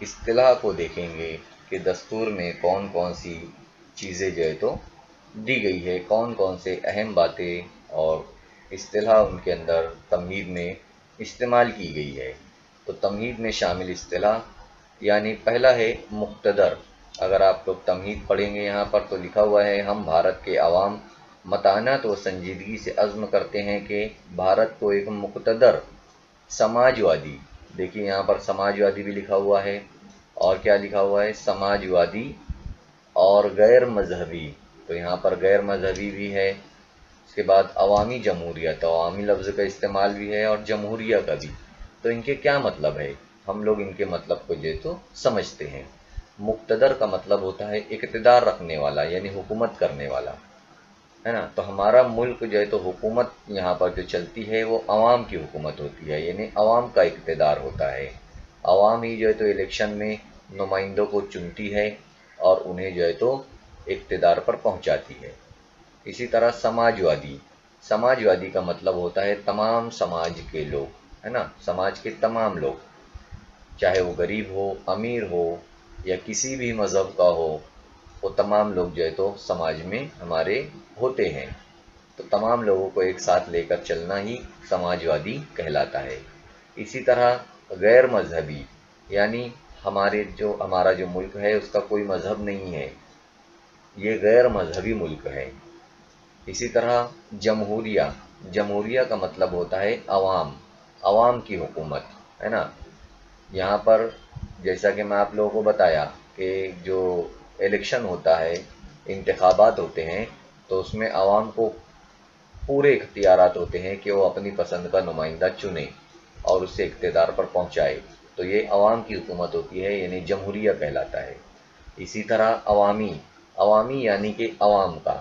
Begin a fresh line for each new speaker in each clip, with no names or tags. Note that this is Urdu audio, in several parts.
اصطلاح کو دیکھیں گے کہ دستور میں کون کون سی چیزیں جو ہے تو دی گئی ہے، کون کون سے اہم باتیں اور اصطلاح ان کے اندر تمہید میں استعمال کی گئی ہے۔ تو تمہید میں شامل اصطلاح یعنی پہلا ہے مقتدر۔ اگر آپ لوگ تمہید پڑھیں گے یہاں پر تو لکھا ہوا ہے، ہم بھارت کے عوام متانت و سنجیدگی سے عزم کرتے ہیں کہ بھارت کو ایک مقتدر سماجوادی، دیکھیے یہاں پر سماجوادی بھی لکھا ہوا ہے، اور کیا لکھا ہوا ہے، سماجوادی اور غیر مذہبی، تو یہاں پر غیر مذہبی بھی ہے۔ اس کے بعد عوامی جمہوریت، عوامی لفظ کا استعمال بھی ہے اور جمہوریہ کا بھی۔ تو ان کے کیا مطلب ہے، ہم لوگ ان کے مطلب کو جو ہے تو سمجھتے ہیں۔ مقتدر کا مطلب ہوتا ہے اقتدار رکھنے والا، یعنی حکومت کرنے والا، ہے نا۔ تو ہمارا ملک جو ہے تو حکومت یہاں پر جو چلتی ہے وہ عوام کی حکومت ہوتی ہے، یعنی عوام کا اقتدار ہوتا ہے۔ عوام ہی جو ہے تو الیکشن میں نمائندوں کو چنتی ہے اور انہیں جو ہے تو اقتدار پر پہنچاتی ہے۔ اسی طرح سماجوادی، سماجوادی کا مطلب ہوتا ہے تمام سماج کے لوگ، ہے نا، سماج کے تمام لوگ، چاہے وہ غریب ہو، امیر ہو یا کسی بھی مذہب کا ہو، وہ تمام لوگ جو ہے تو سماج میں ہمارے ہوتے ہیں۔ تو تمام لوگوں کو ایک ساتھ لے کر چلنا ہی سماجوادی کہلاتا ہے۔ اسی طرح غیر مذہبی، یعنی ہمارا جو ملک ہے اس کا کوئی مذہب نہیں ہے، یہ غیر مذہبی ملک ہے۔ اسی طرح جمہوریہ، جمہوریہ کا مطلب ہوتا ہے عوام، عوام کی حکومت، ہے نا۔ یہاں پر جیسا کہ میں آپ لوگوں کو بتایا کہ جو الیکشن ہوتا ہے، انتخابات ہوتے ہیں، تو اس میں عوام کو پورے اختیارات ہوتے ہیں کہ وہ اپنی پسند کا نمائندہ چنے اور اسے اقتدار پر پہنچائے، تو یہ عوام کی حکومت ہوتی ہے، یعنی جمہوریہ کہلاتا ہے۔ اسی طرح عوامی، عوامی یعنی کہ عوام کا،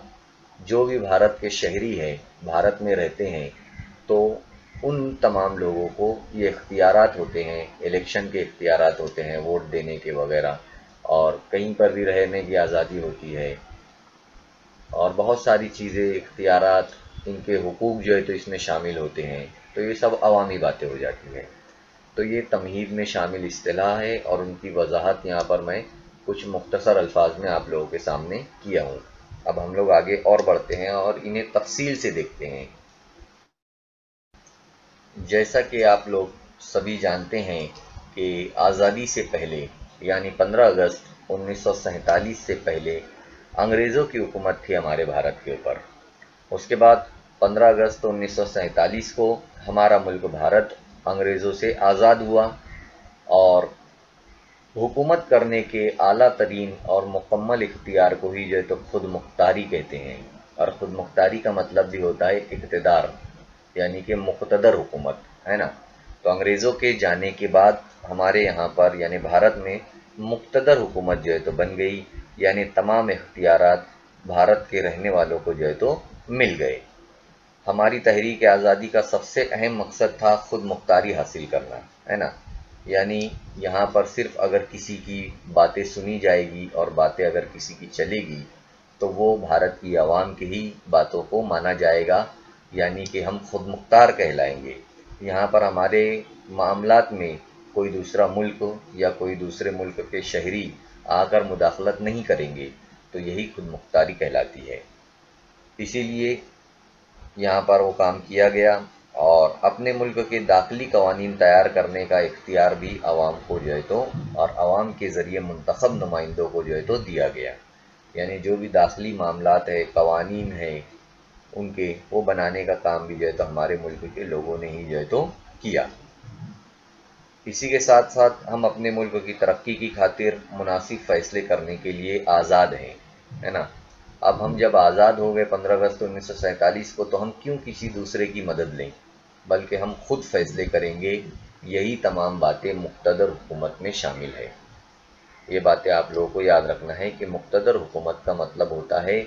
جو بھی بھارت کے شہری ہیں، بھارت میں رہتے ہیں، تو ان تمام لوگوں کو یہ اختیارات ہوتے ہیں، الیکشن کے اختیارات ہوتے ہیں، ووٹ دینے کے وغیرہ، اور کہیں پر بھی رہنے کی آزادی ہوتی ہے، اور بہت ساری چیزیں، اختیارات، ان کے حقوق جو ہے تو اس میں شامل ہوتے ہیں۔ تو یہ سب عوامی باتیں ہو جاتی ہیں۔ تو یہ تمہید میں شامل اصطلاح ہے اور ان کی وضاحت یہاں پر میں کچھ مختصر الفاظ میں آپ لوگوں کے سامنے کیا ہوں۔ اب ہم لوگ آگے اور بڑھتے ہیں اور انہیں تفصیل سے دیکھتے ہیں۔ جیسا کہ آپ لوگ سبھی جانتے ہیں کہ آزادی سے پہلے، یعنی 15 اگست 1947 سے پہلے انگریزوں کی حکومت تھی ہمارے بھارت کے اوپر۔ اس کے بعد 15 اگست 1947 کو ہمارا ملک بھارت انگریزوں سے آزاد ہوا، اور حکومت کرنے کے اعلیٰ ترین اور مکمل اختیار کو ہی جو ہے تو خود مختاری کہتے ہیں، اور خود مختاری کا مطلب بھی ہوتا ہے اقتدار، یعنی کہ مقتدر حکومت، ہے نا۔ تو انگریزوں کے جانے کے بعد ہمارے یہاں پر یعنی بھارت میں مقتدر حکومت جو ہے تو بن گئی، یعنی تمام اختیارات بھارت کے رہنے والوں کو جو ہے تو مل گئے۔ ہماری تحریک آزادی کا سب سے اہم مقصد تھا خود مختاری حاصل کرنا، ہے نا۔ یعنی یہاں پر صرف اگر کسی کی باتیں سنی جائے گی اور باتیں اگر کسی کی چلے گی تو وہ بھارت کی عوام کی ہی باتوں کو مانا جائے گا، یعنی کہ ہم خود مختار کہلائیں گے۔ یہاں پر ہمارے معاملات میں کوئی دوسرا ملک یا کوئی دوسرے ملک کے شہری آ کر مداخلت نہیں کریں گے، تو یہی خود مختاری کہلاتی ہے۔ اسی لیے یہاں پر وہ کام کیا گیا، اور اپنے ملک کے داخلی قوانین تیار کرنے کا اختیار بھی عوام کو جو ہے تو، اور عوام کے ذریعے منتخب نمائندوں کو جو ہے تو دیا گیا، یعنی جو بھی داخلی معاملات ہے، قوانین ہیں ان کے، وہ بنانے کا کام بھی جو ہے تو ہمارے ملک کے لوگوں نے ہی جو ہے تو کیا۔ اسی کے ساتھ ساتھ ہم اپنے ملک کی ترقی کی خاطر مناسب فیصلے کرنے کے لیے آزاد ہیں، ہے نا۔ اب ہم جب آزاد ہو گئے 15 اگست 1947 کو، تو ہم کیوں کسی دوسرے کی مدد لیں، بلکہ ہم خود فیصلے کریں گے۔ یہی تمام باتیں مقتدر حکومت میں شامل ہے۔ یہ باتیں آپ لوگوں کو یاد رکھنا ہے کہ مقتدر حکومت کا مطلب ہوتا ہے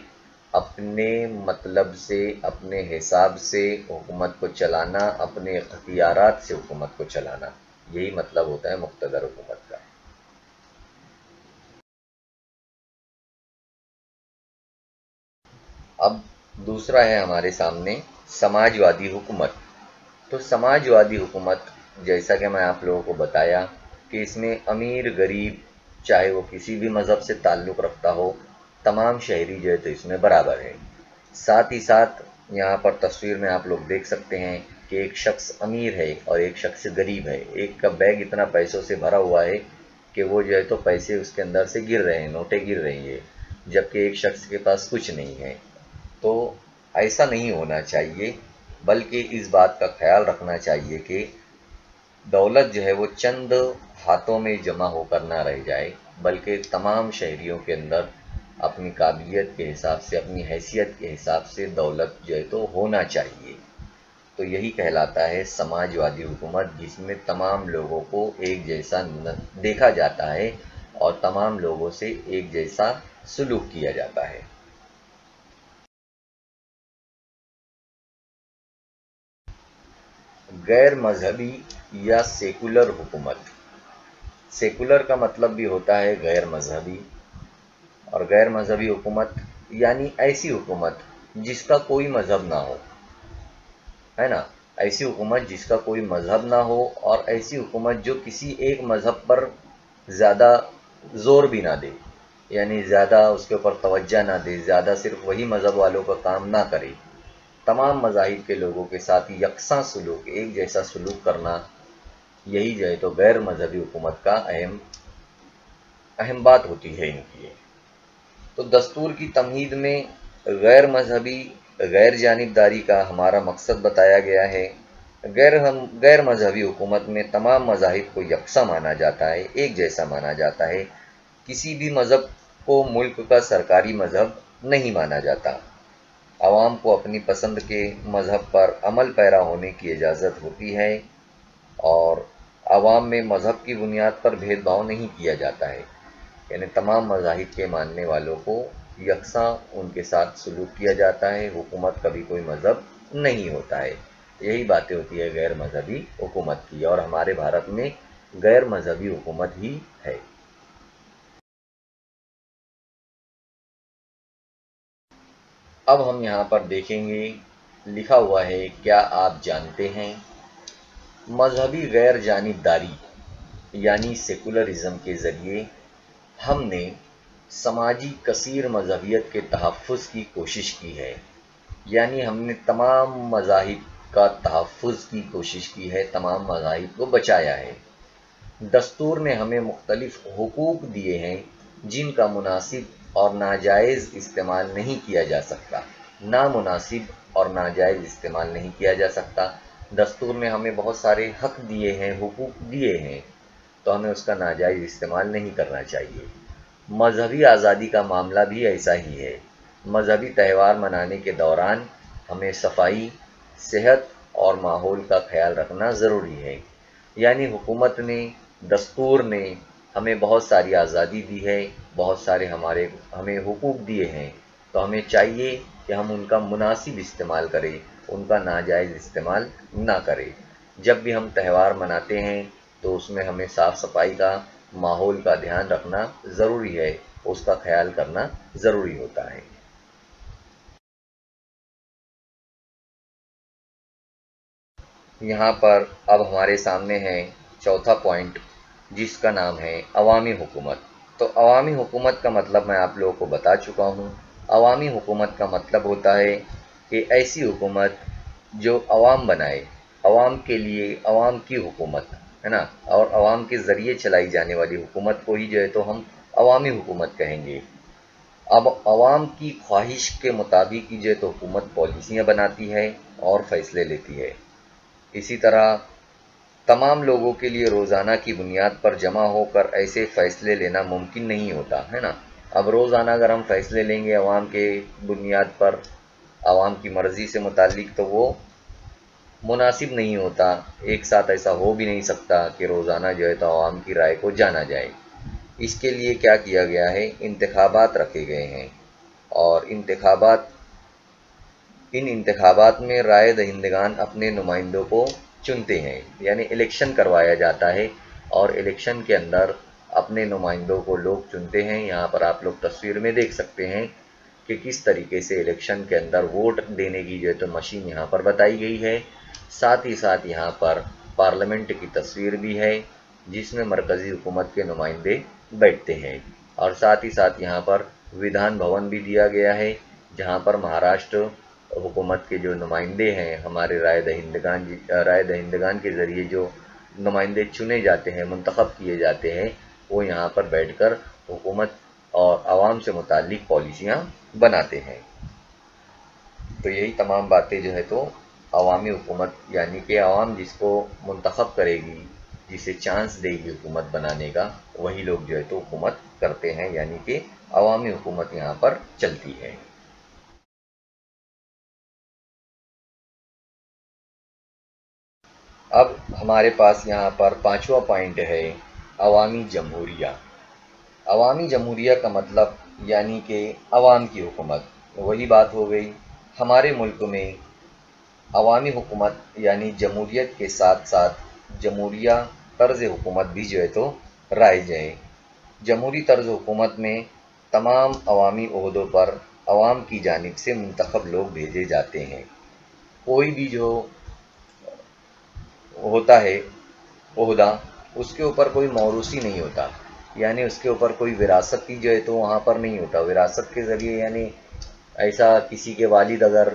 اپنے مطلب سے، اپنے حساب سے حکومت کو چلانا، اپنے اختیارات سے حکومت کو چلانا، یہی مطلب ہوتا ہے مقتدر حکومت کا۔ اب دوسرا ہے ہمارے سامنے سماجوادی حکومت۔ تو سماجوادی حکومت، جیسا کہ میں آپ لوگوں کو بتایا کہ اس میں امیر غریب چاہے وہ کسی بھی مذہب سے تعلق رکھتا ہو، تمام شہری جو ہے تو اس میں برابر ہے۔ ساتھ ہی ساتھ یہاں پر تصویر میں آپ لوگ دیکھ سکتے ہیں کہ ایک شخص امیر ہے اور ایک شخص غریب ہے۔ ایک کا بیگ اتنا پیسوں سے بھرا ہوا ہے کہ وہ جو ہے تو پیسے اس کے اندر سے گر رہے ہیں، نوٹیں گر رہی ہیں، جبکہ ایک شخص کے پاس کچھ نہیں ہے۔ تو ایسا نہیں ہونا چاہیے، بلکہ اس بات کا خیال رکھنا چاہیے کہ دولت جو ہے وہ چند ہاتھوں میں جمع ہو کر نہ رہ جائے، بلکہ تمام شہریوں کے اندر اپنی قابلیت کے حساب سے، اپنی حیثیت کے حساب سے دولت جو ہے تو ہونا چاہیے۔ تو یہی کہلاتا ہے سماجوادی حکومت، جس میں تمام لوگوں کو ایک جیسا دیکھا جاتا ہے اور تمام لوگوں سے ایک جیسا سلوک کیا جاتا ہے۔ غیر مذہبی یا سیکولر حکومت۔ سیکولر کا مطلب بھی ہوتا ہے غیر مذہبی، اور غیر مذہبی حکومت یعنی ایسی حکومت جس کا کوئی مذہب نہ ہو، ہے نا، ایسی حکومت جس کا کوئی مذہب نہ ہو، اور ایسی حکومت جو کسی ایک مذہب پر زیادہ زور بھی نہ دے، یعنی زیادہ اس کے اوپر توجہ نہ دے، زیادہ صرف وہی مذہب والوں کا کام نہ کرے، تمام مذاہب کے لوگوں کے ساتھ یکساں سلوک، ایک جیسا سلوک کرنا، یہی جو ہے تو غیر مذہبی حکومت کا اہم بات ہوتی ہے ان کی۔ تو دستور کی تمہید میں غیر مذہبی غیر جانبداری کا ہمارا مقصد بتایا گیا ہے۔ غیر مذہبی حکومت میں تمام مذاہب کو یکساں مانا جاتا ہے، ایک جیسا مانا جاتا ہے، کسی بھی مذہب کو ملک کا سرکاری مذہب نہیں مانا جاتا، عوام کو اپنی پسند کے مذہب پر عمل پیرا ہونے کی اجازت ہوتی ہے، اور عوام میں مذہب کی بنیاد پر بھید بھاؤ نہیں کیا جاتا ہے، یعنی تمام مذاہب کے ماننے والوں کو یکساں ان کے ساتھ سلوک کیا جاتا ہے، حکومت کا بھی کوئی مذہب نہیں ہوتا ہے۔ یہی باتیں ہوتی ہے غیر مذہبی حکومت کی، اور ہمارے بھارت میں غیر مذہبی حکومت ہی ہے۔ اب ہم یہاں پر دیکھیں گے، لکھا ہوا ہے کیا آپ جانتے ہیں؟ مذہبی غیر جانبداری یعنی سیکولرزم کے ذریعے ہم نے سماجی کثیر مذہبیت کے تحفظ کی کوشش کی ہے، یعنی ہم نے تمام مذاہب کا تحفظ کی کوشش کی ہے، تمام مذاہب کو بچایا ہے۔ دستور نے ہمیں مختلف حقوق دیے ہیں جن کا مناسب اور ناجائز استعمال نہیں کیا جا سکتا، نامناسب اور ناجائز استعمال نہیں کیا جا سکتا۔ دستور نے ہمیں بہت سارے حق دیے ہیں، حقوق دیے ہیں، تو ہمیں اس کا ناجائز استعمال نہیں کرنا چاہیے۔ مذہبی آزادی کا معاملہ بھی ایسا ہی ہے۔ مذہبی تہوار منانے کے دوران ہمیں صفائی، صحت اور ماحول کا خیال رکھنا ضروری ہے، یعنی حکومت نے، دستور نے ہمیں بہت ساری آزادی دی ہے، بہت سارے ہمیں حقوق دیے ہیں، تو ہمیں چاہیے کہ ہم ان کا مناسب استعمال کریں، ان کا ناجائز استعمال نہ کریں۔ جب بھی ہم تہوار مناتے ہیں تو اس میں ہمیں صاف صفائی کا، ماحول کا دھیان رکھنا ضروری ہے، اس کا خیال کرنا ضروری ہوتا ہے۔ یہاں پر اب ہمارے سامنے ہے چوتھا پوائنٹ، جس کا نام ہے عوامی حکومت۔ تو عوامی حکومت کا مطلب میں آپ لوگوں کو بتا چکا ہوں۔ عوامی حکومت کا مطلب ہوتا ہے کہ ایسی حکومت جو عوام بنائے، عوام کے لیے، عوام کی حکومت، ہے نا، اور عوام کے ذریعے چلائی جانے والی حکومت کو ہی جو ہے تو ہم عوامی حکومت کہیں گے۔ اب عوام کی خواہش کے مطابق ہی جو ہے تو حکومت پالیسیاں بناتی ہے اور فیصلے لیتی ہے۔ اسی طرح تمام لوگوں کے لیے روزانہ کی بنیاد پر جمع ہو کر ایسے فیصلے لینا ممکن نہیں ہوتا، ہے نا۔ اب روزانہ اگر ہم فیصلے لیں گے عوام کے بنیاد پر، عوام کی مرضی سے متعلق، تو وہ مناسب نہیں ہوتا، ایک ساتھ ایسا ہو بھی نہیں سکتا کہ روزانہ جو ہے تو عوام کی رائے کو جانا جائے۔ اس کے لیے کیا کیا گیا ہے؟ انتخابات رکھے گئے ہیں، اور ان انتخابات میں رائے دہندگان اپنے نمائندوں کو چنتے ہیں، یعنی الیکشن کروایا جاتا ہے، اور الیکشن کے اندر اپنے نمائندوں کو لوگ چنتے ہیں۔ یہاں پر آپ لوگ تصویر میں دیکھ سکتے ہیں کہ کس طریقے سے الیکشن کے اندر ووٹ دینے کی جو ہے تو مشین یہاں پر بتائی گئی ہے۔ ساتھ ہی ساتھ یہاں پر پارلیمنٹ کی تصویر بھی ہے، جس میں مرکزی حکومت کے نمائندے بیٹھتے ہیں، اور ساتھ ہی ساتھ یہاں پر ودھان بھون بھی دیا گیا ہے، جہاں پر مہاراشٹر حکومت کے جو نمائندے ہیں، ہمارے رائے دہندگان کے ذریعے جو نمائندے چنے جاتے ہیں، منتخب کیے جاتے ہیں، وہ یہاں پر بیٹھ کر حکومت اور عوام سے متعلق پالیسیاں بناتے ہیں۔ تو یہی تمام باتیں جو ہے تو عوامی حکومت، یعنی کہ عوام جس کو منتخب کرے گی، جسے چانس دے گی حکومت بنانے کا، وہی لوگ جو ہے تو حکومت کرتے ہیں، یعنی کہ عوامی حکومت یہاں پر چلتی ہے۔ اب ہمارے پاس یہاں پر 5واں پوائنٹ ہے عوامی جمہوریہ۔ عوامی جمہوریہ کا مطلب یعنی کہ عوام کی حکومت، وہی بات ہو گئی۔ ہمارے ملک میں عوامی حکومت یعنی جمہوریت کے ساتھ ساتھ جمہوریہ طرز حکومت بھی جو ہے تو رائج ہے۔ جمہوری طرز حکومت میں تمام عوامی عہدوں پر عوام کی جانب سے منتخب لوگ بھیجے جاتے ہیں۔ کوئی بھی جو ہوتا ہے عہدہ، اس کے اوپر کوئی موروثی نہیں ہوتا، یعنی اس کے اوپر کوئی وراثتی جو ہے تو وہاں پر نہیں ہوتا۔ وراثت کے ذریعے یعنی ایسا کسی کے والد اگر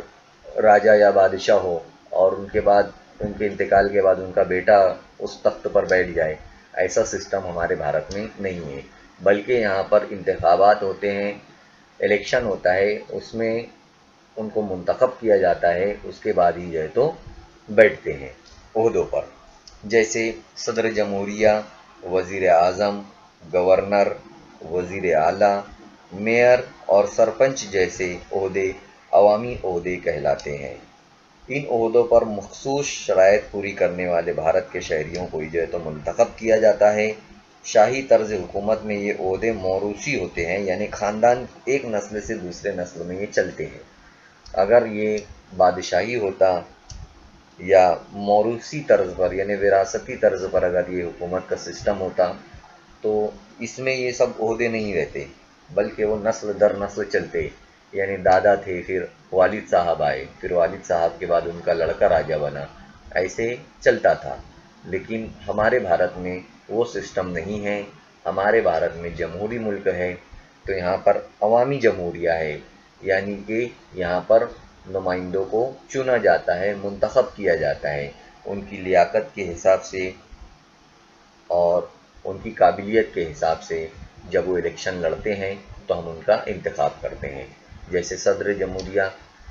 راجا یا بادشاہ ہو اور ان کے بعد، ان کے انتقال کے بعد ان کا بیٹا اس تخت پر بیٹھ جائے، ایسا سسٹم ہمارے بھارت میں نہیں ہے، بلکہ یہاں پر انتخابات ہوتے ہیں، الیکشن ہوتا ہے، اس میں ان کو منتخب کیا جاتا ہے، اس کے بعد ہی جو ہے تو بیٹھتے ہیں عہدوں پر۔ جیسے صدر جمہوریہ، وزیر اعظم، گورنر، وزیر اعلیٰ، میئر اور سرپنچ جیسے عہدے عوامی عہدے کہلاتے ہیں۔ ان عہدوں پر مخصوص شرائط پوری کرنے والے بھارت کے شہریوں کو جو ہے تو منتخب کیا جاتا ہے۔ شاہی طرز حکومت میں یہ عہدے موروثی ہوتے ہیں، یعنی خاندان ایک نسل سے دوسرے نسل میں یہ چلتے ہیں۔ اگر یہ بادشاہی ہوتا یا موروثی طرز پر یعنی وراثتی طرز پر اگر یہ حکومت کا سسٹم ہوتا تو اس میں یہ سب عہدے نہیں رہتے، بلکہ وہ نسل در نسل چلتے، یعنی دادا تھے، پھر والد صاحب آئے، پھر والد صاحب کے بعد ان کا لڑکا راجا بنا، ایسے چلتا تھا۔ لیکن ہمارے بھارت میں وہ سسٹم نہیں ہے۔ ہمارے بھارت میں جمہوری ملک ہے، تو یہاں پر عوامی جمہوریہ ہے، یعنی کہ یہاں پر نمائندوں کو چنا جاتا ہے، منتخب کیا جاتا ہے، ان کی لیاقت کے حساب سے اور ان کی قابلیت کے حساب سے۔ جب وہ الیکشن لڑتے ہیں تو ہم ان کا انتخاب کرتے ہیں۔ جیسے صدر جمہوریہ،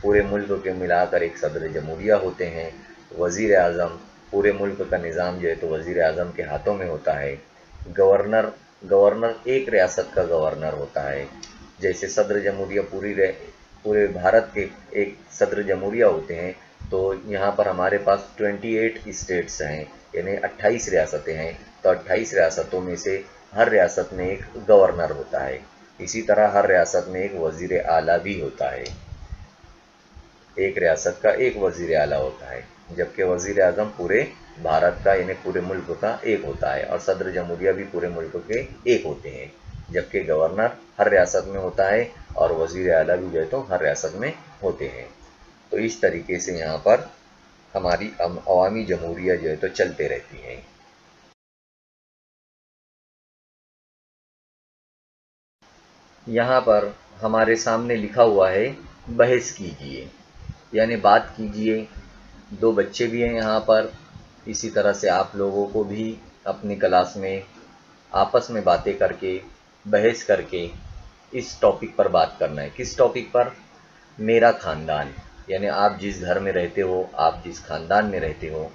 پورے ملک کے ملا کر ایک صدر جمہوریہ ہوتے ہیں۔ وزیر اعظم، پورے ملک کا نظام جو ہے تو وزیر اعظم کے ہاتھوں میں ہوتا ہے۔ گورنر ایک ریاست کا گورنر ہوتا ہے۔ جیسے صدر جمہوریہ پورے بھارت کے ایک صدر جمہوریہ ہوتے ہیں، تو یہاں پر ہمارے پاس 28 اسٹیٹس ہیں، یعنی 28 ریاستیں ہیں، تو 28 ریاستوں میں سے ہر ریاست میں ایک گورنر ہوتا ہے۔ اسی طرح ہر ریاست میں ایک وزیر اعلیٰ بھی ہوتا ہے۔ ایک ریاست کا ایک وزیر اعلیٰ ہوتا ہے، جبکہ وزیر اعظم پورے بھارت کا یعنی پورے ملک کا ایک ہوتا ہے، اور صدر جمہوریہ بھی پورے ملک کے ایک ہوتے ہیں، جبکہ گورنر ہر ریاست میں ہوتا ہے اور وزیر اعلیٰ بھی جو ہے تو ہر ریاست میں ہوتے ہیں۔ تو اس طریقے سے یہاں پر ہماری عوامی جمہوریہ جو ہے تو چلتے رہتی ہیں۔ یہاں پر ہمارے سامنے لکھا ہوا ہے بحث کیجیے، یعنی بات کیجیے۔ دو بچے بھی ہیں یہاں پر، اسی طرح سے آپ لوگوں کو بھی اپنی کلاس میں آپس میں باتیں کر کے، بحث کر کے اس ٹاپک پر بات کرنا ہے۔ کس ٹاپک پر؟ میرا خاندان، یعنی آپ جس گھر میں رہتے ہو، آپ جس خاندان میں رہتے ہو،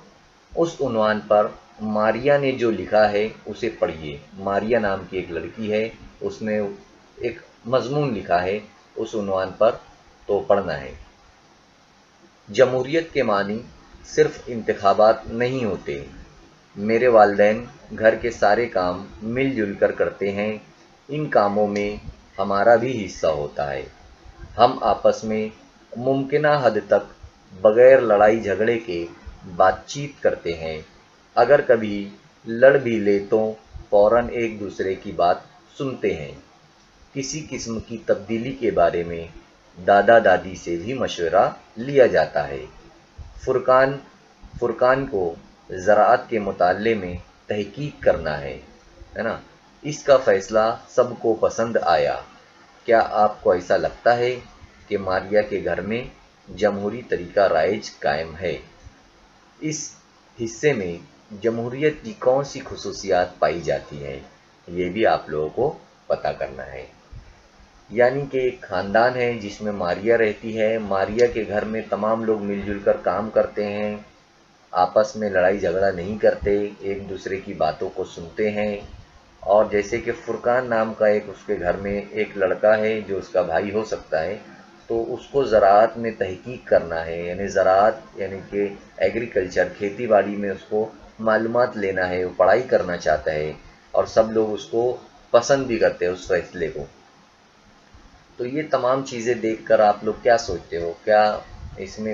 اس عنوان پر ماریا نے جو لکھا ہے اسے پڑھیے۔ ماریا نام کی ایک لڑکی ہے، اس نے ایک مضمون لکھا ہے، اس عنوان پر تو پڑھنا ہے۔ جمہوریت کے معنی صرف انتخابات نہیں ہوتے۔ میرے والدین گھر کے سارے کام مل جل کر کرتے ہیں، ان کاموں میں ہمارا بھی حصہ ہوتا ہے۔ ہم آپس میں ممکنہ حد تک بغیر لڑائی جھگڑے کے بات چیت کرتے ہیں۔ اگر کبھی لڑ بھی لے تو فوراً ایک دوسرے کی بات سنتے ہیں۔ کسی قسم کی تبدیلی کے بارے میں دادا دادی سے بھی مشورہ لیا جاتا ہے۔ فرقان کو زراعت کے مطالعے میں تحقیق کرنا ہے نا؟ اس کا فیصلہ سب کو پسند آیا۔ کیا آپ کو ایسا لگتا ہے کہ ماریا کے گھر میں جمہوری طریقہ رائج قائم ہے؟ اس حصے میں جمہوریت کی کون سی خصوصیات پائی جاتی ہیں، یہ بھی آپ لوگوں کو پتہ کرنا ہے۔ یعنی کہ ایک خاندان ہے جس میں ماریا رہتی ہے۔ ماریا کے گھر میں تمام لوگ مل جل کر کام کرتے ہیں، آپس میں لڑائی جھگڑا نہیں کرتے، ایک دوسرے کی باتوں کو سنتے ہیں۔ اور جیسے کہ فرقان نام کا ایک اس کے گھر میں ایک لڑکا ہے جو اس کا بھائی ہو سکتا ہے، تو اس کو زراعت میں تحقیق کرنا ہے، یعنی زراعت یعنی کہ ایگریکلچر، کھیتی باڑی میں اس کو معلومات لینا ہے، وہ پڑھائی کرنا چاہتا ہے، اور سب لوگ اس کو پسند بھی کرتے ہیں اس فیصلے کو۔ تو یہ تمام چیزیں دیکھ کر آپ لوگ کیا سوچتے ہو؟ کیا اس میں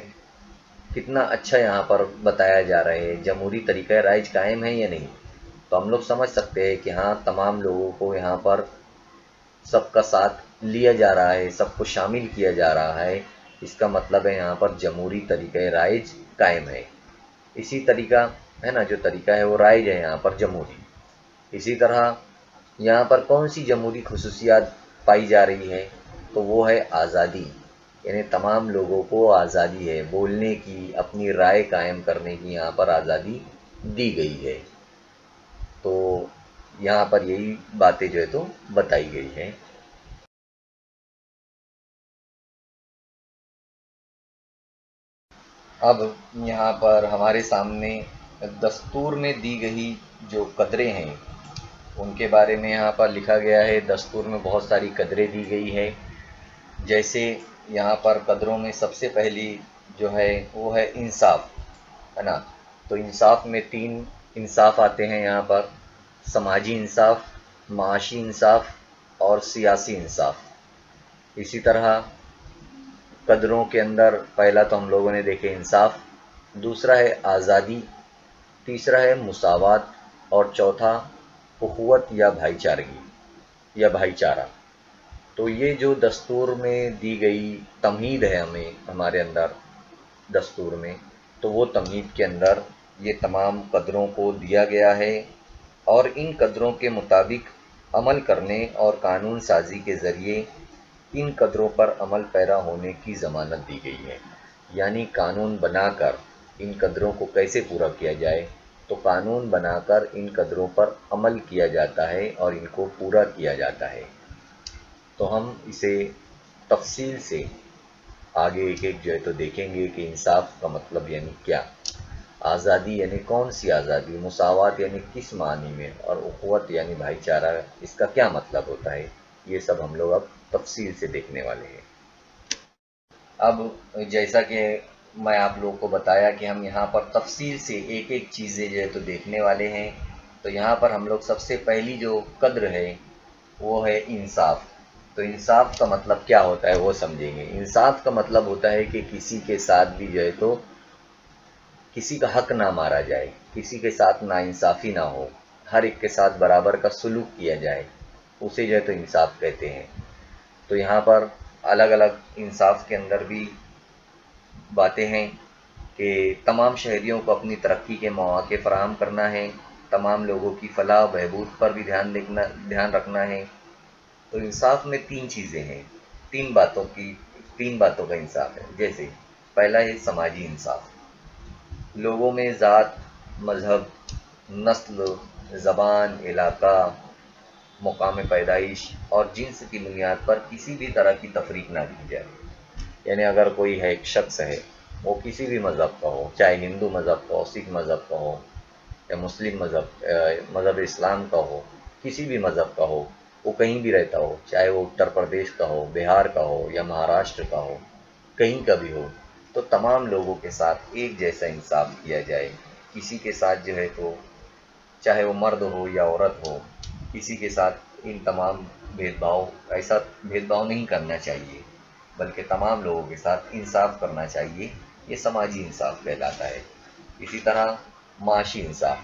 کتنا اچھا یہاں پر بتایا جا رہا ہے، جمہوری طریقہ رائج قائم ہے یا نہیں؟ تو ہم لوگ سمجھ سکتے ہیں کہ ہاں، تمام لوگوں کو یہاں پر سب کا ساتھ لیا جا رہا ہے، سب کو شامل کیا جا رہا ہے۔ اس کا مطلب ہے یہاں پر جمہوری طریقہ رائج قائم ہے۔ اسی طریقہ ہے نا، جو طریقہ ہے وہ رائج ہے یہاں پر جمہوری۔ اسی طرح یہاں پر کون سی جمہوری خصوصیات پائی جا رہی ہے؟ تو وہ ہے آزادی، یعنی تمام لوگوں کو آزادی ہے، بولنے کی، اپنی رائے قائم کرنے کی یہاں پر آزادی دی گئی ہے۔ تو یہاں پر یہی باتیں جو ہے تو بتائی گئی ہیں۔ اب یہاں پر ہمارے سامنے دستور میں دی گئی جو قدریں ہیں ان کے بارے میں یہاں پر لکھا گیا ہے۔ دستور میں بہت ساری قدریں دی گئی ہے، جیسے یہاں پر قدروں میں سب سے پہلی جو ہے وہ ہے انصاف، ہے نا؟ تو انصاف میں 3 انصاف آتے ہیں یہاں پر: سماجی انصاف، معاشی انصاف اور سیاسی انصاف۔ اسی طرح قدروں کے اندر پہلا تو ہم لوگوں نے دیکھے انصاف، دوسرا ہے آزادی، تیسرا ہے مساوات، اور چوتھا اخوت یا بھائی چارگی یا بھائی چارہ۔ تو یہ جو دستور میں دی گئی تمہید ہے ہمیں ہمارے اندر دستور میں، تو وہ تمہید کے اندر یہ تمام قدروں کو دیا گیا ہے، اور ان قدروں کے مطابق عمل کرنے اور قانون سازی کے ذریعے ان قدروں پر عمل پیرا ہونے کی ضمانت دی گئی ہے۔ یعنی قانون بنا کر ان قدروں کو کیسے پورا کیا جائے، تو قانون بنا کر ان قدروں پر عمل کیا جاتا ہے اور ان کو پورا کیا جاتا ہے۔ تو ہم اسے تفصیل سے آگے ایک ایک جو ہے تو دیکھیں گے کہ انصاف کا مطلب یعنی کیا، آزادی یعنی کون سی آزادی، مساوات یعنی کس معنی میں، اور اخوت یعنی بھائی چارہ اس کا کیا مطلب ہوتا ہے، یہ سب ہم لوگ اب تفصیل سے دیکھنے والے ہیں۔ اب جیسا کہ میں آپ لوگوں کو بتایا کہ ہم یہاں پر تفصیل سے ایک ایک چیزیں جو ہے تو دیکھنے والے ہیں، تو یہاں پر ہم لوگ سب سے پہلی جو قدر ہے وہ ہے انصاف۔ تو انصاف کا مطلب کیا ہوتا ہے وہ سمجھیں گے۔ انصاف کا مطلب ہوتا ہے کہ کسی کے ساتھ بھی جو ہے تو کسی کا حق نہ مارا جائے، کسی کے ساتھ ناانصافی نہ ہو، ہر ایک کے ساتھ برابر کا سلوک کیا جائے، اسے جو ہے تو انصاف کہتے ہیں۔ تو یہاں پر الگ الگ انصاف کے اندر بھی باتیں ہیں کہ تمام شہریوں کو اپنی ترقی کے مواقع فراہم کرنا ہے، تمام لوگوں کی فلاح و بہبود پر بھی دھیان رکھنا ہے۔ تو انصاف میں 3 چیزیں ہیں، 3 باتوں کا انصاف ہے۔ جیسے پہلا ہے سماجی انصاف، لوگوں میں ذات، مذہب، نسل، زبان، علاقہ، مقام پیدائش اور جنس کی بنیاد پر کسی بھی طرح کی تفریق نہ کی جائے۔ یعنی اگر کوئی ہے ایک شخص ہے، وہ کسی بھی مذہب کا ہو، چاہے ہندو مذہب کا ہو، سکھ مذہب کا ہو یا مسلم مذہب اسلام کا ہو، کسی بھی مذہب کا ہو، وہ کہیں بھی رہتا ہو، چاہے وہ اتر پردیش کا ہو، بہار کا ہو یا مہاراشٹر کا ہو، کہیں کا بھی ہو، تو تمام لوگوں کے ساتھ ایک جیسا انصاف کیا جائے۔ کسی کے ساتھ جو ہے تو چاہے وہ مرد ہو یا عورت ہو، کسی کے ساتھ ان تمام ایسا بھید بھاؤ نہیں کرنا چاہیے، بلکہ تمام لوگوں کے ساتھ انصاف کرنا چاہیے۔ یہ سماجی انصاف کہلاتا ہے۔ اسی طرح معاشی انصاف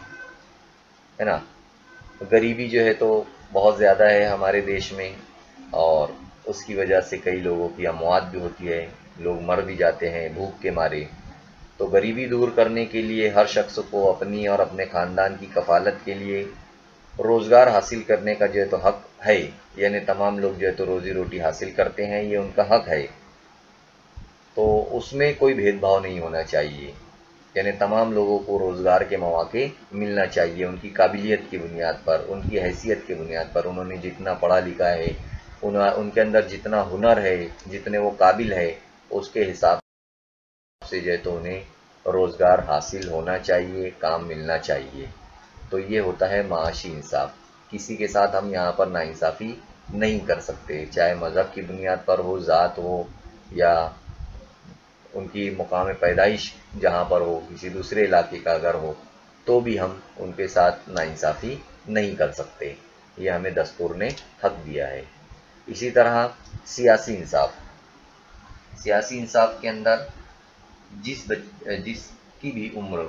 ہے نا، غریبی جو ہے تو بہت زیادہ ہے ہمارے دیش میں، اور اس کی وجہ سے کئی لوگوں کی اموات بھی ہوتی ہے، لوگ مر بھی جاتے ہیں بھوک کے مارے۔ تو غریبی دور کرنے کے لیے ہر شخص کو اپنی اور اپنے خاندان کی کفالت کے لیے روزگار حاصل کرنے کا جو ہے تو حق ہے، یعنی تمام لوگ جو ہے تو روزی روٹی حاصل کرتے ہیں، یہ ان کا حق ہے، تو اس میں کوئی بھید بھاؤ نہیں ہونا چاہیے، یعنی تمام لوگوں کو روزگار کے مواقع ملنا چاہیے ان کی قابلیت کی بنیاد پر، ان کی حیثیت کی بنیاد پر، انہوں نے جتنا پڑھا لکھا ہے، ان کے اندر جتنا ہنر ہے، جتنے وہ قابل ہے، اس کے حساب سے جو ہے تو انہیں روزگار حاصل ہونا چاہیے، کام ملنا چاہیے۔ تو یہ ہوتا ہے معاشی انصاف۔ کسی کے ساتھ ہم یہاں پر ناانصافی نہیں کر سکتے، چاہے مذہب کی بنیاد پر ہو، ذات ہو، یا ان کی مقام پیدائش جہاں پر ہو، کسی دوسرے علاقے کا اگر ہو، تو بھی ہم ان کے ساتھ ناانصافی نہیں کر سکتے، یہ ہمیں دستور نے حق دیا ہے۔ اسی طرح سیاسی انصاف، سیاسی انصاف کے اندر جس کی بھی عمر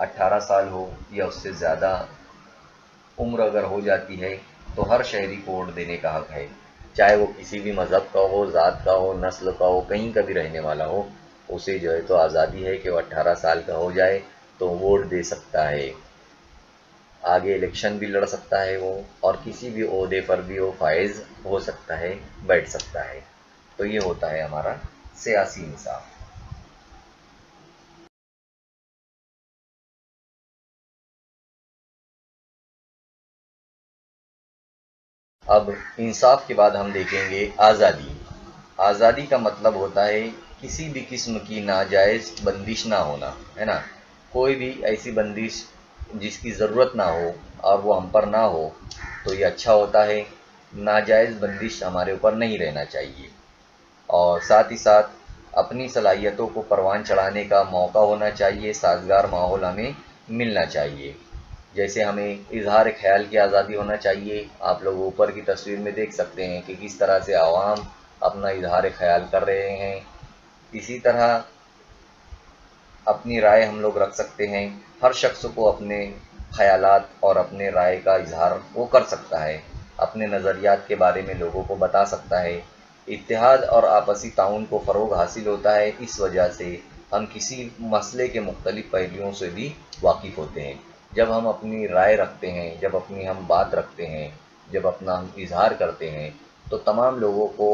18 سال ہو یا اس سے زیادہ عمر اگر ہو جاتی ہے تو ہر شہری کو ووٹ دینے کا حق ہے، چاہے وہ کسی بھی مذہب کا ہو، ذات کا ہو، نسل کا ہو، کہیں کا بھی رہنے والا ہو، اسے جو ہے تو آزادی ہے کہ وہ 18 سال کا ہو جائے تو ووٹ دے سکتا ہے، آگے الیکشن بھی لڑ سکتا ہے وہ، اور کسی بھی عہدے پر بھی وہ فائز ہو سکتا ہے، بیٹھ سکتا ہے۔ تو یہ ہوتا ہے ہمارا سیاسی انصاف۔ اب انصاف کے بعد ہم دیکھیں گے آزادی۔ آزادی کا مطلب ہوتا ہے کسی بھی قسم کی ناجائز بندش نہ ہونا، ہے نا، کوئی بھی ایسی بندش جس کی ضرورت نہ ہو اور وہ ہم پر نہ ہو تو یہ اچھا ہوتا ہے، ناجائز بندش ہمارے اوپر نہیں رہنا چاہیے، اور ساتھ ہی ساتھ اپنی صلاحیتوں کو پروان چڑھانے کا موقع ہونا چاہیے، سازگار ماحول ہمیں ملنا چاہیے، جیسے ہمیں اظہار خیال کی آزادی ہونا چاہیے۔ آپ لوگ اوپر کی تصویر میں دیکھ سکتے ہیں کہ کس طرح سے عوام اپنا اظہار خیال کر رہے ہیں، اسی طرح اپنی رائے ہم لوگ رکھ سکتے ہیں، ہر شخص کو اپنے خیالات اور اپنے رائے کا اظہار وہ کر سکتا ہے، اپنے نظریات کے بارے میں لوگوں کو بتا سکتا ہے۔ اتحاد اور آپسی تعاون کو فروغ حاصل ہوتا ہے، اس وجہ سے ہم کسی مسئلے کے مختلف پہلوؤں سے بھی واقف ہوتے ہیں۔ جب ہم اپنی رائے رکھتے ہیں، جب اپنی ہم بات رکھتے ہیں، جب اپنا ہم اظہار کرتے ہیں تو تمام لوگوں کو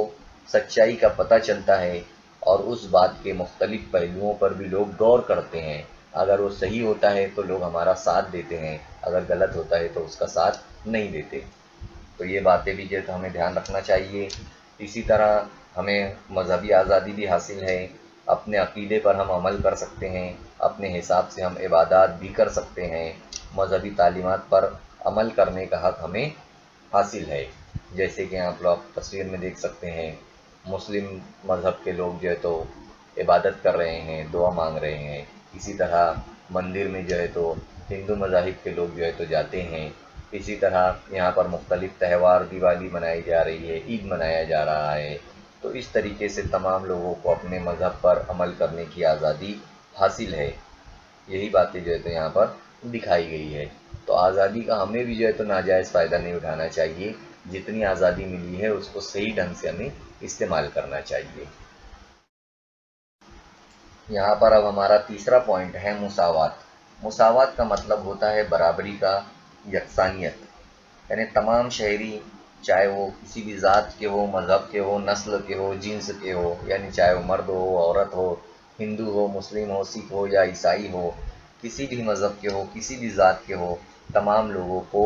سچائی کا پتہ چلتا ہے، اور اس بات کے مختلف پہلوؤں پر بھی لوگ غور کرتے ہیں، اگر وہ صحیح ہوتا ہے تو لوگ ہمارا ساتھ دیتے ہیں، اگر غلط ہوتا ہے تو اس کا ساتھ نہیں دیتے۔ تو یہ باتیں بھی جو ہے تو ہمیں دھیان رکھنا چاہیے۔ اسی طرح ہمیں مذہبی آزادی بھی حاصل ہے، اپنے عقیدے پر ہم عمل کر سکتے ہیں، اپنے حساب سے ہم عبادات بھی کر سکتے ہیں، مذہبی تعلیمات پر عمل کرنے کا حق ہمیں حاصل ہے، جیسے کہ آپ لوگ تصویر میں دیکھ سکتے ہیں، مسلم مذہب کے لوگ جو ہے تو عبادت کر رہے ہیں، دعا مانگ رہے ہیں، اسی طرح مندر میں جو ہے تو ہندو مذاہب کے لوگ جو ہے تو جاتے ہیں، اسی طرح یہاں پر مختلف تہوار، دیوالی منائی جا رہی ہے، عید منایا جا رہا ہے، تو اس طریقے سے تمام لوگوں کو اپنے مذہب پر عمل کرنے کی آزادی حاصل ہے۔ یہی باتیں جو ہے تو یہاں پر دکھائی گئی ہے۔ تو آزادی کا ہمیں بھی جو ہے تو ناجائز فائدہ نہیں اٹھانا چاہیے، جتنی آزادی ملی ہے اس کو صحیح ڈھنگ سے ہمیں استعمال کرنا چاہیے۔ یہاں پر اب ہمارا تیسرا پوائنٹ ہے مساوات۔ مساوات کا مطلب ہوتا ہے برابری کا، یکسانیت، یعنی تمام شہری چاہے وہ کسی بھی ذات کے ہو، مذہب کے ہو، نسل کے ہو، جنس کے ہو، یعنی چاہے وہ مرد ہو، عورت ہو، ہندو ہو، مسلم ہو، سکھ ہو یا عیسائی ہو، کسی بھی مذہب کے ہو، کسی بھی ذات کے ہو، تمام لوگوں کو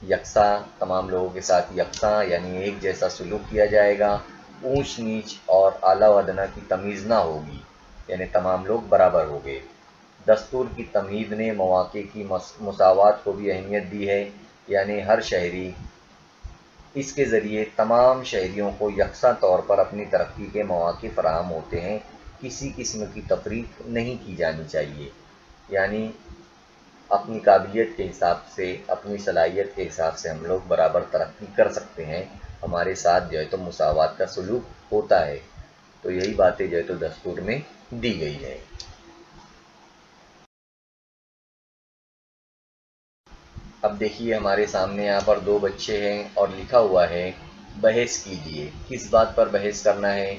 یکساں، تمام لوگوں کے ساتھ یکساں یعنی ایک جیسا سلوک کیا جائے گا، اونچ نیچ اور اعلیٰ و ادنیٰ کی تمیز نہ ہوگی، یعنی تمام لوگ برابر ہوں گے۔ دستور کی تمہید نے مواقع کی مساوات کو بھی اہمیت دی ہے، یعنی ہر شہری، اس کے ذریعے تمام شہریوں کو یکساں طور پر اپنی ترقی کے مواقع فراہم ہوتے ہیں، کسی قسم کی تفریق نہیں کی جانی چاہیے، یعنی اپنی قابلیت کے حساب سے، اپنی صلاحیت کے حساب سے ہم لوگ برابر ترقی کر سکتے ہیں، ہمارے ساتھ جو ہے تو مساوات کا سلوک ہوتا ہے۔ تو یہی باتیں جو ہے تو دستور میں دی گئی ہے۔ اب دیکھیے ہمارے سامنے یہاں پر دو بچے ہیں اور لکھا ہوا ہے بحث کیجیے۔ کس بات پر بحث کرنا ہے؟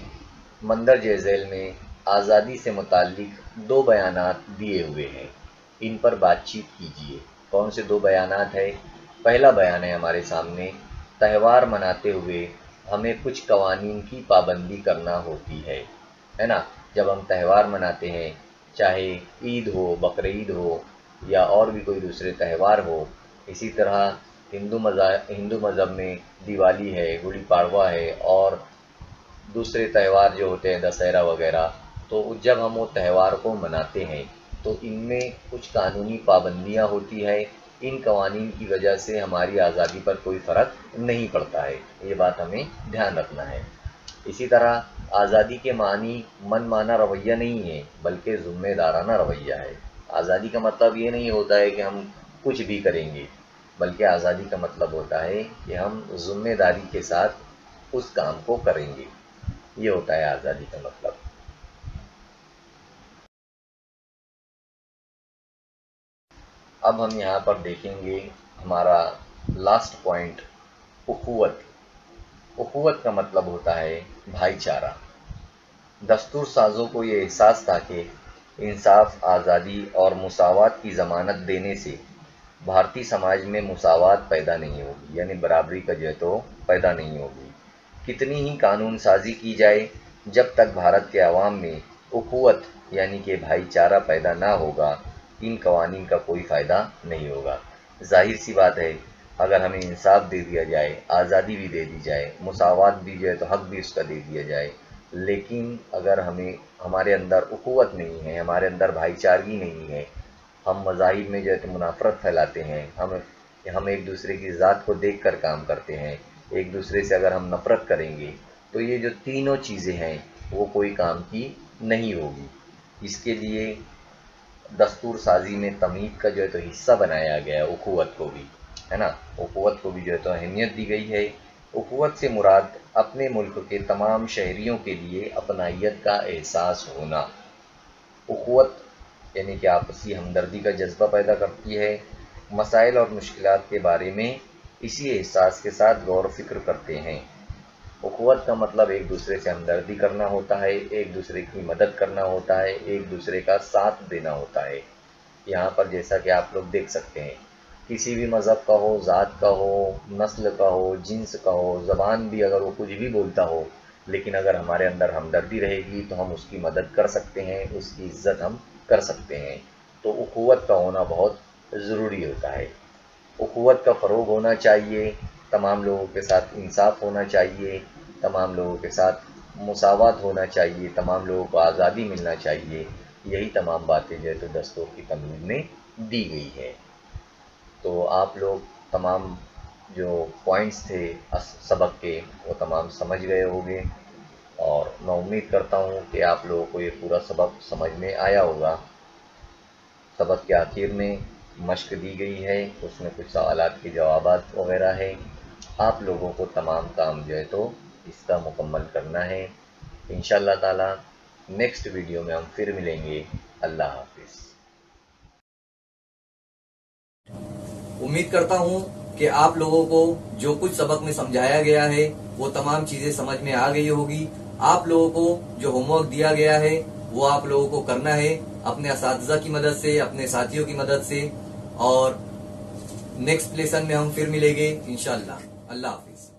مندرجہ ذیل میں آزادی سے متعلق 2 بیانات دیے ہوئے ہیں، ان پر بات چیت کیجیے۔ کون سے 2 بیانات ہیں؟ پہلا بیان ہے ہمارے سامنے، تہوار مناتے ہوئے ہمیں کچھ قوانین کی پابندی کرنا ہوتی ہے نا۔ جب ہم تہوار مناتے ہیں، چاہے عید ہو، بقرعید ہو یا اور بھی کوئی دوسرے تہوار ہو، اسی طرح ہندو مذہب میں دیوالی ہے، گڑی پاڑوا ہے اور دوسرے تہوار جو ہوتے ہیں دسہرہ وغیرہ، تو جب ہم وہ تہوار کو مناتے ہیں تو ان میں کچھ قانونی پابندیاں ہوتی ہے۔ ان قوانین کی وجہ سے ہماری آزادی پر کوئی فرق نہیں پڑتا ہے، یہ بات ہمیں دھیان رکھنا ہے۔ اسی طرح آزادی کے معنی من مانا رویہ نہیں ہے، بلکہ ذمہ دارانہ رویہ ہے۔ آزادی کا مطلب یہ نہیں ہوتا ہے کہ ہم کچھ بھی کریں گے، بلکہ آزادی کا مطلب ہوتا ہے کہ ہم ذمہ داری کے ساتھ اس کام کو کریں گے، یہ ہوتا ہے آزادی کا مطلب۔ اب ہم یہاں پر دیکھیں گے ہمارا لاسٹ پوائنٹ، اخوت۔ اخوت کا مطلب ہوتا ہے بھائی چارہ۔ دستور سازوں کو یہ احساس تھا کہ انصاف، آزادی اور مساوات کی ضمانت دینے سے بھارتی سماج میں مساوات پیدا نہیں ہوگی، یعنی برابری کا جو ہے تو پیدا نہیں ہوگی۔ کتنی ہی قانون سازی کی جائے، جب تک بھارت کے عوام میں اخوت یعنی کہ بھائی چارہ پیدا نہ ہوگا، ان قوانین کا کوئی فائدہ نہیں ہوگا۔ ظاہر سی بات ہے، اگر ہمیں انصاف دے دیا جائے، آزادی بھی دے دی جائے، مساوات بھی جو ہے تو حق بھی اس کا دے دیا جائے، لیکن اگر ہمارے اندر اخوت نہیں ہے، ہمارے اندر بھائی چارگی نہیں ہے، ہم مذاہب میں جو ہے تو منافرت پھیلاتے ہیں، ہم ایک دوسرے کی ذات کو دیکھ کر کام کرتے ہیں، ایک دوسرے سے اگر ہم نفرت کریں گے تو یہ جو تینوں چیزیں ہیں وہ کوئی کام کی نہیں ہوگی۔ اس کے لیے دستور سازی میں تمیز کا جو ہے تو حصہ بنایا گیا ہے، اخوت کو بھی، ہے نا، اخوت کو بھی جو ہے تو اہمیت دی گئی ہے۔ اخوت سے مراد اپنے ملک کے تمام شہریوں کے لیے اپنائیت کا احساس ہونا۔ اخوت یعنی کہ آپسی ہمدردی کا جذبہ پیدا کرتی ہے، مسائل اور مشکلات کے بارے میں اسی احساس کے ساتھ غور و فکر کرتے ہیں۔ اخوت کا مطلب ایک دوسرے سے ہمدردی کرنا ہوتا ہے، ایک دوسرے کی مدد کرنا ہوتا ہے، ایک دوسرے کا ساتھ دینا ہوتا ہے۔ یہاں پر جیسا کہ آپ لوگ دیکھ سکتے ہیں، کسی بھی مذہب کا ہو، ذات کا ہو، نسل کا ہو، جنس کا ہو، زبان بھی اگر وہ کچھ بھی بولتا ہو، لیکن اگر ہمارے اندر ہمدردی رہے گی تو ہم اس کی مدد کر سکتے ہیں، اس کی عزت ہم کر سکتے ہیں۔ تو اخوت کا ہونا بہت ضروری ہوتا ہے۔ اخوت کا فروغ ہونا چاہیے، تمام لوگوں کے ساتھ انصاف ہونا چاہیے، تمام لوگوں کے ساتھ مساوات ہونا چاہیے، تمام لوگوں کو آزادی ملنا چاہیے۔ یہی تمام باتیں جو ہے تو دستور کی تمہید میں دی گئی ہے۔ تو آپ لوگ تمام جو پوائنٹس تھے سبق کے وہ تمام سمجھ گئے ہوں گے، اور میں امید کرتا ہوں کہ آپ لوگوں کو یہ پورا سبق سمجھ میں آیا ہوگا۔ سبق کے آخر میں مشق دی گئی ہے، اس میں کچھ سوالات کے جوابات وغیرہ ہیں۔ آپ لوگوں کو تمام کام جو ہے تو اس کا مکمل کرنا ہے۔ انشاءاللہ تعالی نیکسٹ ویڈیو میں ہم پھر ملیں گے۔ اللہ حافظ۔
امید کرتا ہوں کہ آپ لوگوں کو جو کچھ سبق میں سمجھایا گیا ہے وہ تمام چیزیں سمجھ میں آ گئی ہوگی۔ آپ لوگوں کو جو ہوم ورک دیا گیا ہے وہ آپ لوگوں کو کرنا ہے اپنے اساتذہ کی مدد سے، اپنے ساتھیوں کی مدد سے، اور نیکسٹ لیسن میں ہم پھر ملیں گے انشاءاللہ۔ اللہ حافظ۔